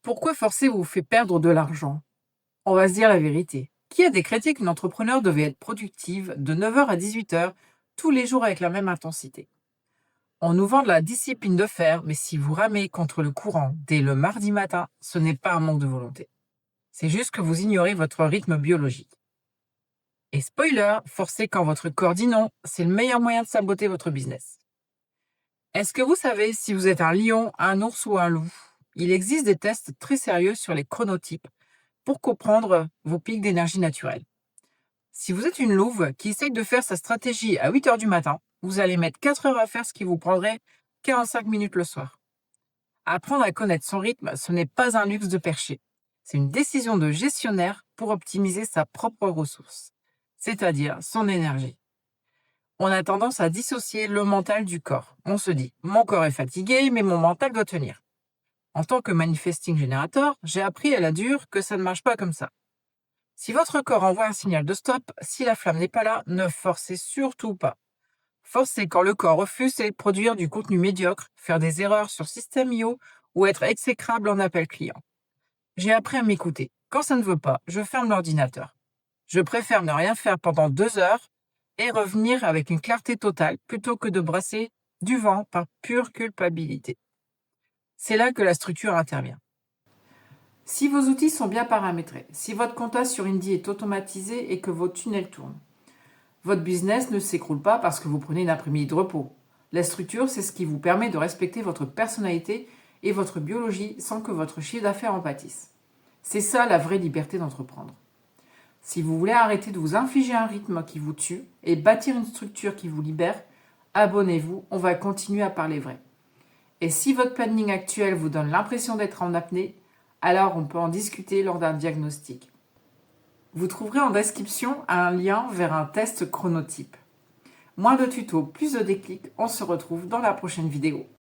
Pourquoi forcer vous fait perdre de l'argent? On va se dire la vérité. Qui a décrété qu'une entrepreneur devait être productive de 9 heures à 18 heures tous les jours avec la même intensité? On nous vend de la discipline de fer, mais si vous ramez contre le courant dès le mardi matin, ce n'est pas un manque de volonté. C'est juste que vous ignorez votre rythme biologique. Et spoiler, forcer quand votre corps dit non, c'est le meilleur moyen de saboter votre business. Est-ce que vous savez si vous êtes un lion, un ours ou un loup? Il existe des tests très sérieux sur les chronotypes pour comprendre vos pics d'énergie naturelle. Si vous êtes une louve qui essaye de faire sa stratégie à 8 heures du matin, vous allez mettre 4 heures à faire ce qui vous prendrait 45 minutes le soir. Apprendre à connaître son rythme, ce n'est pas un luxe de percher. C'est une décision de gestionnaire pour optimiser sa propre ressource, c'est-à-dire son énergie. On a tendance à dissocier le mental du corps. On se dit, mon corps est fatigué, mais mon mental doit tenir. En tant que manifesting générateur, j'ai appris à la dure que ça ne marche pas comme ça. Si votre corps envoie un signal de stop, si la flamme n'est pas là, ne forcez surtout pas. Forcer quand le corps refuse, c'est produire du contenu médiocre, faire des erreurs sur système IO ou être exécrable en appel client. J'ai appris à m'écouter. Quand ça ne veut pas, je ferme l'ordinateur. Je préfère ne rien faire pendant 2 heures et revenir avec une clarté totale plutôt que de brasser du vent par pure culpabilité. C'est là que la structure intervient. Si vos outils sont bien paramétrés, si votre compta sur Indie est automatisé et que vos tunnels tournent, votre business ne s'écroule pas parce que vous prenez une après-midi de repos. La structure, c'est ce qui vous permet de respecter votre personnalité et votre biologie sans que votre chiffre d'affaires en pâtisse. C'est ça la vraie liberté d'entreprendre. Si vous voulez arrêter de vous infliger un rythme qui vous tue et bâtir une structure qui vous libère, abonnez-vous, on va continuer à parler vrai. Et si votre planning actuel vous donne l'impression d'être en apnée, alors on peut en discuter lors d'un diagnostic. Vous trouverez en description un lien vers un test chronotype. Moins de tutos, plus de déclics, on se retrouve dans la prochaine vidéo.